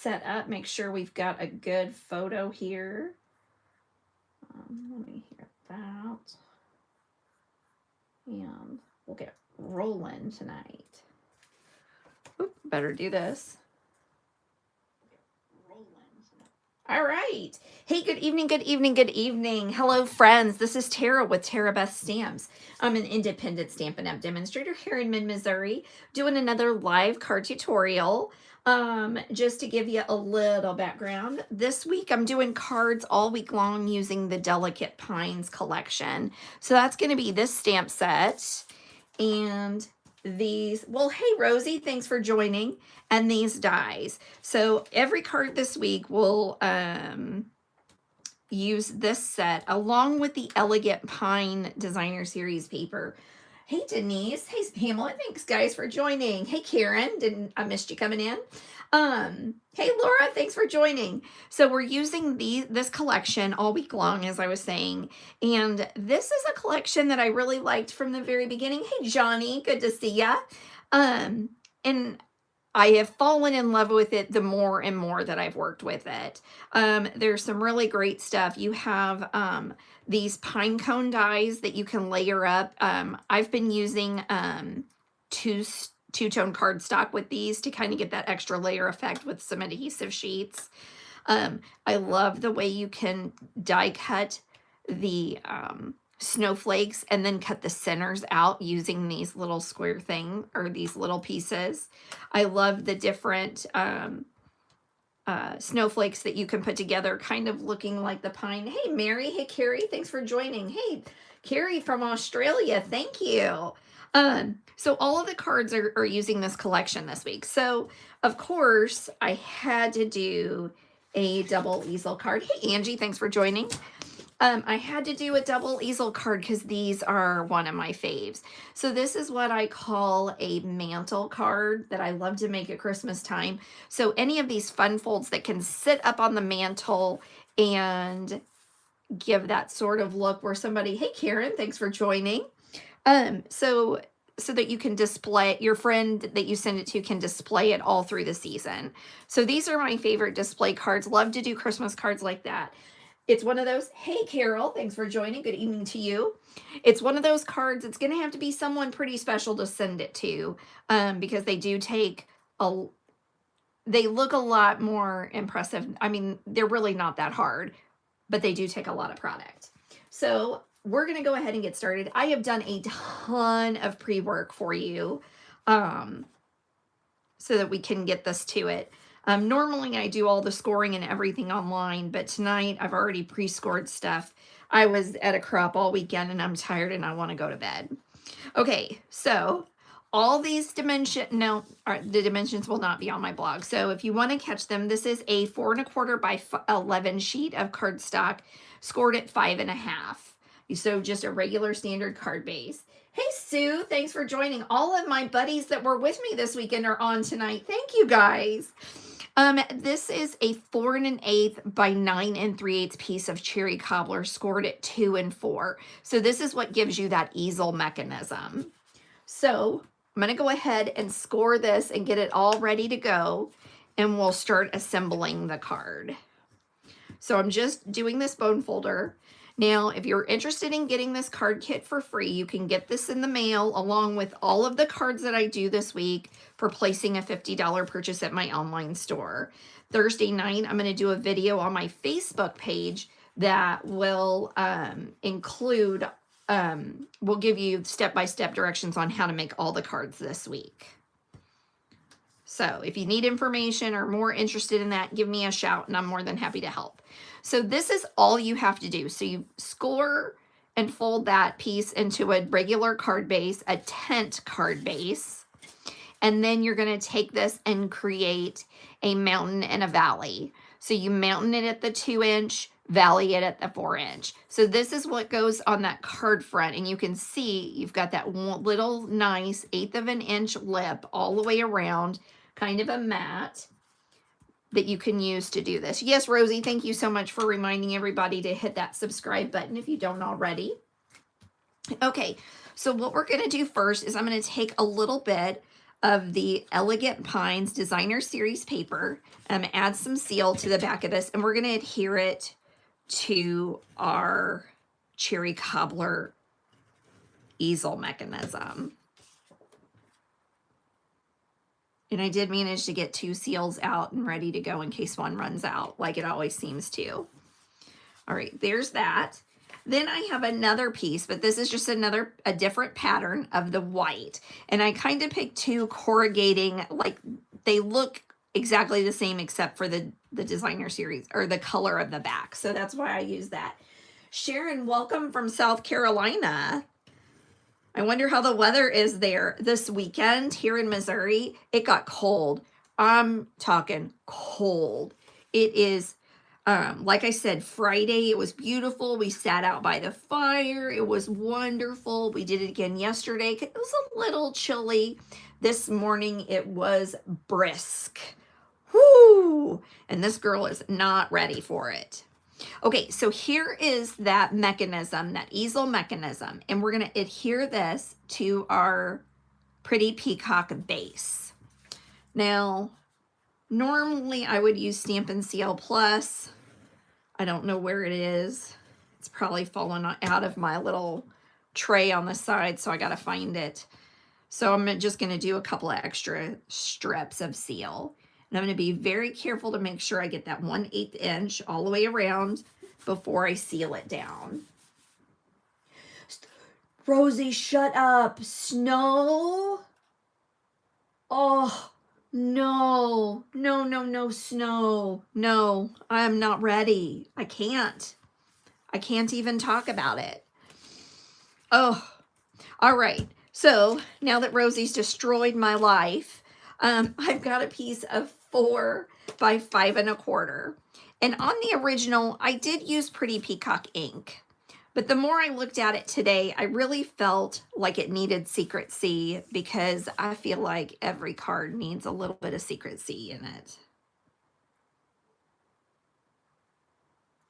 set up, make sure we've got a good photo here. Let me hear that. And we'll get rolling tonight. Oop, better do this. All right. Hey, good evening, good evening, good evening. Hello, friends. This is Tara with Tara Best Stamps. I'm an independent Stampin' Up! Demonstrator here in Mid-Missouri, doing another live card tutorial. Just to give you a little background, this week I'm doing cards all week long using the Delicate Pines collection. So that's going to be this stamp set and these. Well, hey, Rosie, thanks for joining. And these dies. So every card this week will use this set along with the Elegant Pine Designer Series paper. Hey, Denise. Hey, Pamela. Thanks, guys, for joining. Hey, Karen. I missed you coming in. Hey, Laura. Thanks for joining. So we're using this collection all week long, as I was saying. And this is a collection that I really liked from the very beginning. Hey, Johnny. Good to see ya. And I have fallen in love with it the more and more that I've worked with it. There's some really great stuff. You have these pine cone dies that you can layer up. I've been using two-tone cardstock with these to kind of get that extra layer effect with some adhesive sheets. I love the way you can die cut the snowflakes and then cut the centers out using these little square thing or these little pieces. I love the different snowflakes that you can put together kind of looking like the pine. Hey, Mary. Hey, Carrie. Thanks for joining. Hey, Carrie from Australia. Thank you. So all of the cards are using this collection this week. So, of course, I had to do a double easel card. Hey, Angie. Thanks for joining. I had to do a double easel card because these are one of my faves. So this is what I call a mantle card that I love to make at Christmas time. So any of these fun folds that can sit up on the mantle and give that sort of look where somebody, hey Karen, thanks for joining. So that you can display, your friend that you send it to can display it all through the season. So these are my favorite display cards. Love to do Christmas cards like that. It's one of those, hey, Carol, thanks for joining. Good evening to you. It's one of those cards. It's going to have to be someone pretty special to send it to because they do take they look a lot more impressive. I mean, they're really not that hard, but they do take a lot of product. So we're going to go ahead and get started. I have done a ton of pre-work for you so that we can get this to it. Normally I do all the scoring and everything online, but tonight I've already pre-scored stuff. I was at a crop all weekend and I'm tired and I want to go to bed. Okay, so all these the dimensions will not be on my blog. So if you want to catch them, this is a 4 1/4 by 11 sheet of cardstock, scored at 5.5. So just a regular standard card base. Hey, Sue, thanks for joining. All of my buddies that were with me this weekend are on tonight. Thank you, guys. This is a 4 1/8 by 9 3/8 piece of cherry cobbler scored at 2 and 4. So this is what gives you that easel mechanism. So I'm going to go ahead and score this and get it all ready to go, and we'll start assembling the card. So I'm just doing this bone folder. Now, if you're interested in getting this card kit for free, you can get this in the mail along with all of the cards that I do this week for placing a $50 purchase at my online store. Thursday night, I'm going to do a video on my Facebook page that will include, will give you step-by-step directions on how to make all the cards this week. So if you need information or more interested in that, give me a shout and I'm more than happy to help. So this is all you have to do. So you score and fold that piece into a regular card base, a tent card base, and then you're going to take this and create a mountain and a valley. So you mountain it at the 2-inch, valley it at the 4-inch. So this is what goes on that card front, and you can see you've got that little nice 1/8 of an inch lip all the way around, kind of a mat that you can use to do this. Yes, Rosie, thank you so much for reminding everybody to hit that subscribe button if you don't already. Okay, so what we're going to do first is I'm going to take a little bit of the Elegant Pines Designer Series paper. I'm gonna add some seal to the back of this, and we're gonna adhere it to our cherry cobbler easel mechanism. And I did manage to get 2 seals out and ready to go in case one runs out, like it always seems to. All right, there's that. Then I have another piece, but this is just a different pattern of the white. And I kind of picked 2 corrugating, like they look exactly the same except for the designer series or the color of the back. So that's why I use that. Sharon, welcome from South Carolina. I wonder how the weather is there this weekend here in Missouri. It got cold. I'm talking cold. It is, like I said, Friday, it was beautiful. We sat out by the fire. It was wonderful. We did it again yesterday. It was a little chilly. This morning, it was brisk. Whoo! And this girl is not ready for it. Okay, so here is that mechanism, that easel mechanism, and we're going to adhere this to our pretty peacock base. Now, normally I would use Stampin' Seal Plus. I don't know where it is. It's probably fallen out of my little tray on the side, so I got to find it. So I'm just going to do a couple of extra strips of seal. And I'm going to be very careful to make sure I get that 1/8 inch all the way around before I seal it down. Rosie, shut up. Snow? Oh, no. No, no, no, snow. No, I am not ready. I can't. I can't even talk about it. Oh, all right. So now that Rosie's destroyed my life, I've got a piece of 4 by 5 1/4. And on the original, I did use Pretty Peacock ink. But the more I looked at it today, I really felt like it needed secrecy because I feel like every card needs a little bit of secrecy in it.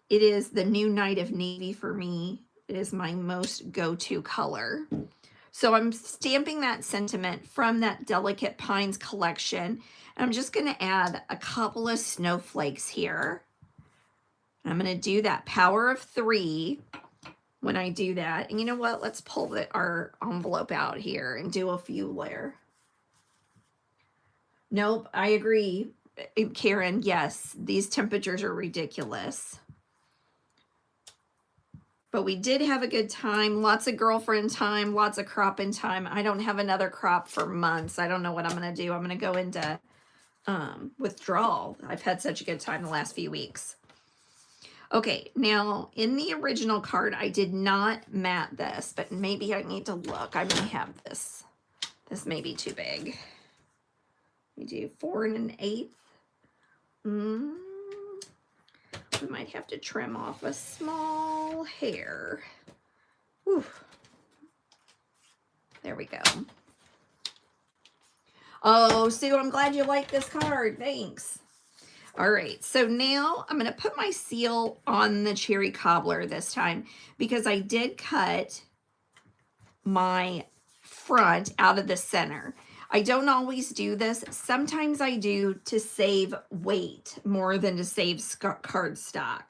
It is the new Night of Navy for me. It is my most go-to color. So I'm stamping that sentiment from that Delicate Pines collection. And I'm just going to add a couple of snowflakes here. And I'm going to do that power of 3 when I do that. And you know what? Let's pull our envelope out here and do a few layer. Nope, I agree, Karen. Yes, these temperatures are ridiculous. But we did have a good time. Lots of girlfriend time, lots of cropping time. I don't have another crop for months. I don't know what I'm going to do. I'm going to go into withdrawal. I've had such a good time the last few weeks. Okay, now in the original card, I did not mat this, but maybe I need to look. I may have this. This may be too big. We do 4 1/8. We might have to trim off a small hair. Whew. There we go. Oh, Sue, I'm glad you like this card. Thanks. All right, so now I'm going to put my seal on the cherry cobbler this time because I did cut my front out of the center. I don't always do this. Sometimes I do to save weight more than to save cardstock.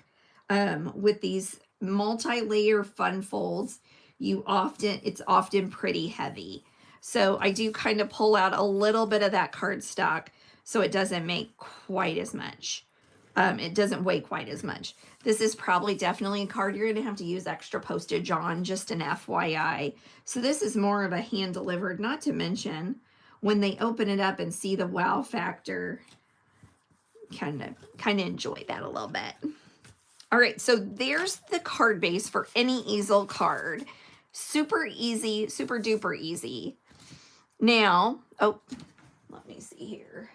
With these multi-layer fun folds, it's often pretty heavy. So I do kind of pull out a little bit of that cardstock so it doesn't make quite as much. It doesn't weigh quite as much. This is probably definitely a card you're going to have to use extra postage on, just an FYI. So this is more of a hand delivered, not to mention when they open it up and see the wow factor, kind of enjoy that a little bit. All right, so there's the card base for any easel card. Super easy, super duper easy. Now, oh, let me see here.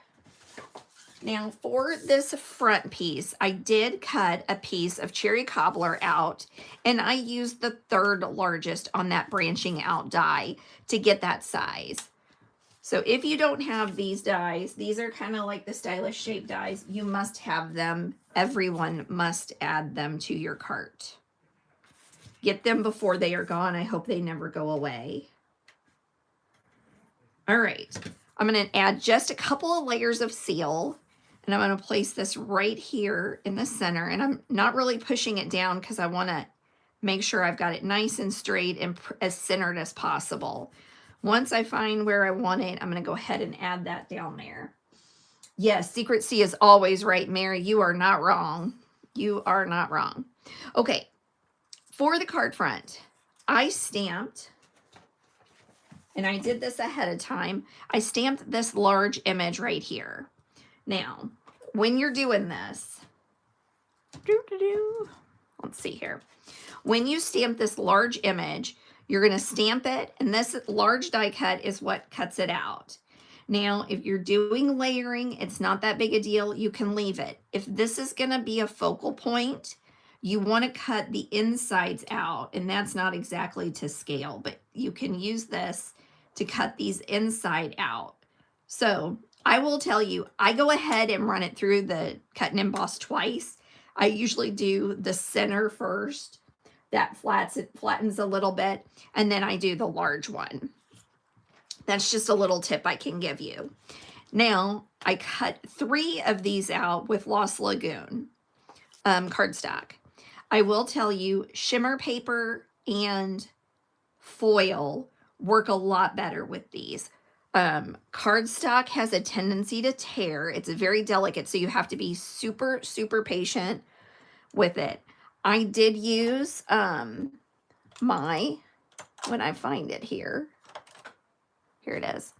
Now for this front piece, I did cut a piece of cherry cobbler out, and I used the 3rd largest on that branching out die to get that size. So if you don't have these dies, these are kind of like the stylish shape dies. You must have them. Everyone must add them to your cart. Get them before they are gone. I hope they never go away. All right. I'm going to add just a couple of layers of seal, and I'm going to place this right here in the center, and I'm not really pushing it down because I want to make sure I've got it nice and straight and as centered as possible. Once I find where I want it, I'm going to go ahead and add that down there. Yes, Secret C is always right, Mary. You are not wrong. You are not wrong. Okay, for the card front, I stamped, and I did this ahead of time, I stamped this large image right here. Now, when you're doing this, let's see here. When you stamp this large image, you're going to stamp it, and this large die cut is what cuts it out. Now, if you're doing layering, it's not that big a deal. You can leave it. If this is going to be a focal point, you want to cut the insides out, and that's not exactly to scale, but you can use this to cut these inside out. So I will tell you, I go ahead and run it through the cut and emboss twice. I usually do the center first. That flattens a little bit, and then I do the large one. That's just a little tip I can give you. Now, I cut 3 of these out with Lost Lagoon cardstock. I will tell you, shimmer paper and foil work a lot better with these. Cardstock has a tendency to tear. It's very delicate, so you have to be super, super patient with it. I did use when I find it here. Here it is.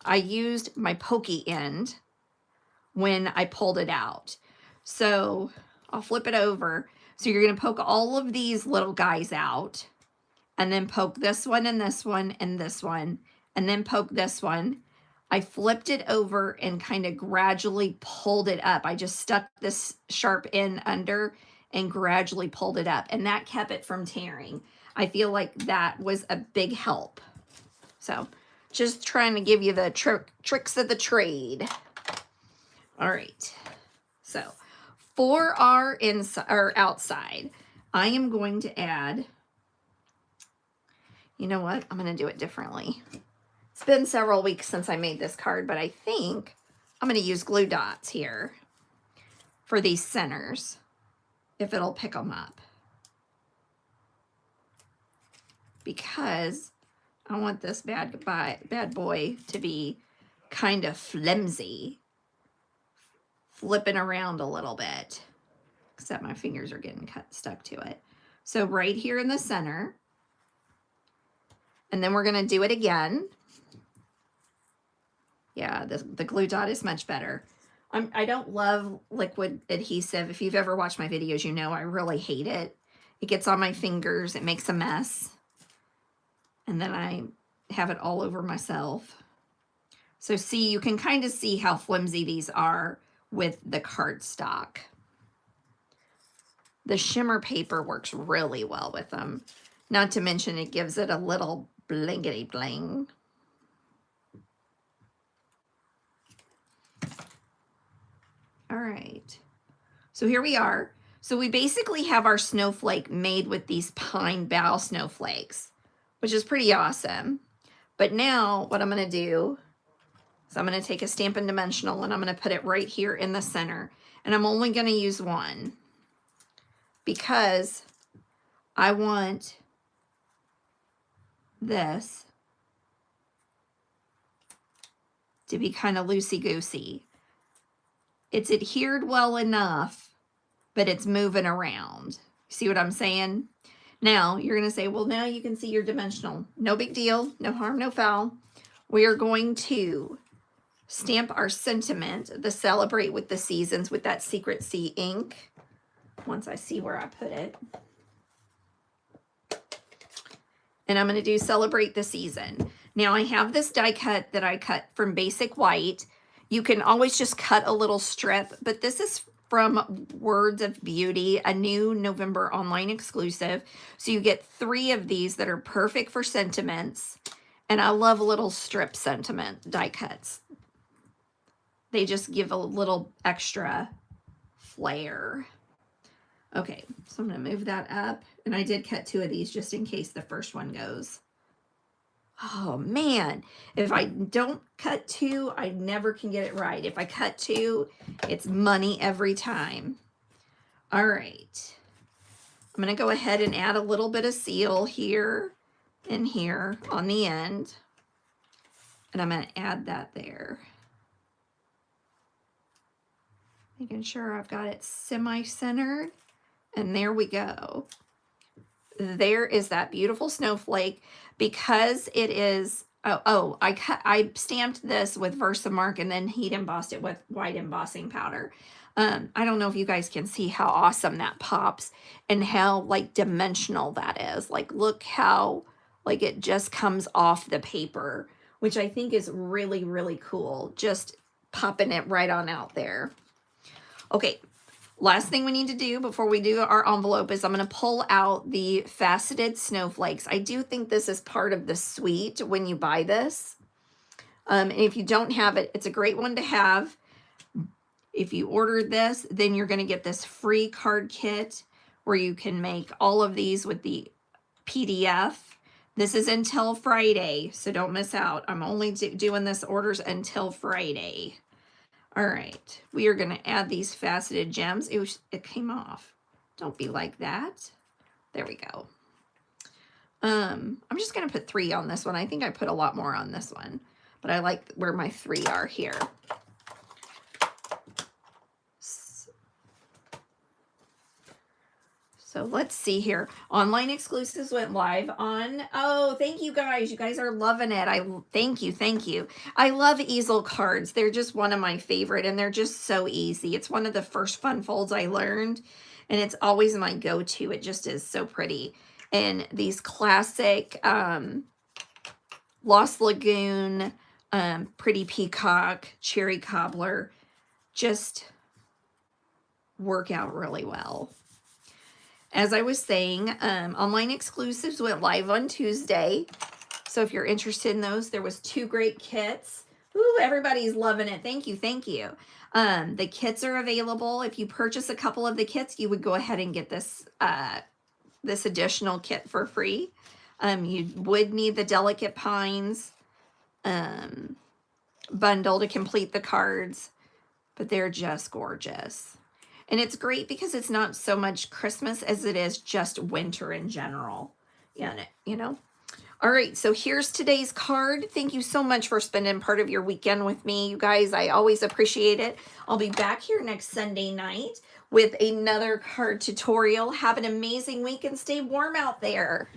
I used my pokey end when I pulled it out. So I'll flip it over. So you're going to poke all of these little guys out, and then poke this one and this one and this one, and then poke this one. I flipped it over and kind of gradually pulled it up. I just stuck this sharp end under and gradually pulled it up, and that kept it from tearing. I feel like that was a big help. So just trying to give you the tricks of the trade. All right. So for our inside or outside, I am going to add, you know what? I'm going to do it differently. It's been several weeks since I made this card, but I think I'm going to use glue dots here for these centers, if it'll pick them up. Because I want this bad boy to be kind of flimsy, flipping around a little bit, except my fingers are getting stuck to it. So right here in the center, and then we're going to do it again. Yeah, the glue dot is much better. I don't love liquid adhesive. If you've ever watched my videos, you know I really hate it. It gets on my fingers. It makes a mess. And then I have it all over myself. So see, you can kind of see how flimsy these are with the cardstock. The shimmer paper works really well with them. Not to mention it gives it a little blingity bling. All right. So here we are. So we basically have our snowflake made with these pine bough snowflakes, which is pretty awesome. But now what I'm going to do is I'm going to take a Stampin' Dimensional and I'm going to put it right here in the center. And I'm only going to use one because I want this to be kind of loosey-goosey. It's adhered well enough, but it's moving around. See what I'm saying? Now, you're going to say, well, now you can see your dimensional. No big deal. No harm, no foul. We are going to stamp our sentiment, the Celebrate with the Seasons, with that Secret C ink. Once I see where I put it. And I'm going to do Celebrate the Season. Now, I have this die cut that I cut from Basic White. You can always just cut a little strip, but this is from Words of Beauty, a new November online exclusive. So you get 3 of these that are perfect for sentiments. And I love little strip sentiment die cuts. They just give a little extra flair. Okay, so I'm going to move that up. And I did cut 2 of these just in case the first one goes. Oh man, if I don't cut 2, I never can get it right. If I cut 2, it's money every time. All right. I'm going to go ahead and add a little bit of seal here and here on the end. And I'm going to add that there. Making sure I've got it semi-centered. And there we go. There is that beautiful snowflake. Because it is, I stamped this with Versamark and then heat embossed it with white embossing powder. I don't know if you guys can see how awesome that pops and how like dimensional that is. Like, look how like it just comes off the paper, which I think is really, really cool. Just popping it right on out there. Okay, last thing we need to do before we do our envelope is I'm going to pull out the faceted snowflakes. I do think this is part of the suite when you buy this. And if you don't have it, it's a great one to have. If you order this, then you're going to get this free card kit where you can make all of these with the PDF. This is until Friday, so don't miss out. I'm only doing this orders until Friday. All right, we are going to add these faceted gems. It came off. Don't be like that. There we go. I'm just going to put 3 on this one. I think I put a lot more on this one, but I like where my 3 are here. So let's see here. Online exclusives went live on, oh, thank you guys. You guys are loving it. Thank you. I love easel cards. They're just one of my favorite and they're just so easy. It's one of the first fun folds I learned and it's always my go-to. It just is so pretty. And these classic Lost Lagoon, Pretty Peacock, Cherry Cobbler just work out really well. As I was saying, online exclusives went live on Tuesday. So if you're interested in those, there was 2 great kits. Ooh, everybody's loving it. Thank you. The kits are available. If you purchase a couple of the kits, you would go ahead and get this this additional kit for free. You would need the Delicate Pines bundle to complete the cards, but they're just gorgeous. And it's great because it's not so much Christmas as it is just winter in general. Yeah, you know. All right, so here's today's card. Thank you so much for spending part of your weekend with me. You guys, I always appreciate it. I'll be back here next Sunday night with another card tutorial. Have an amazing week and stay warm out there.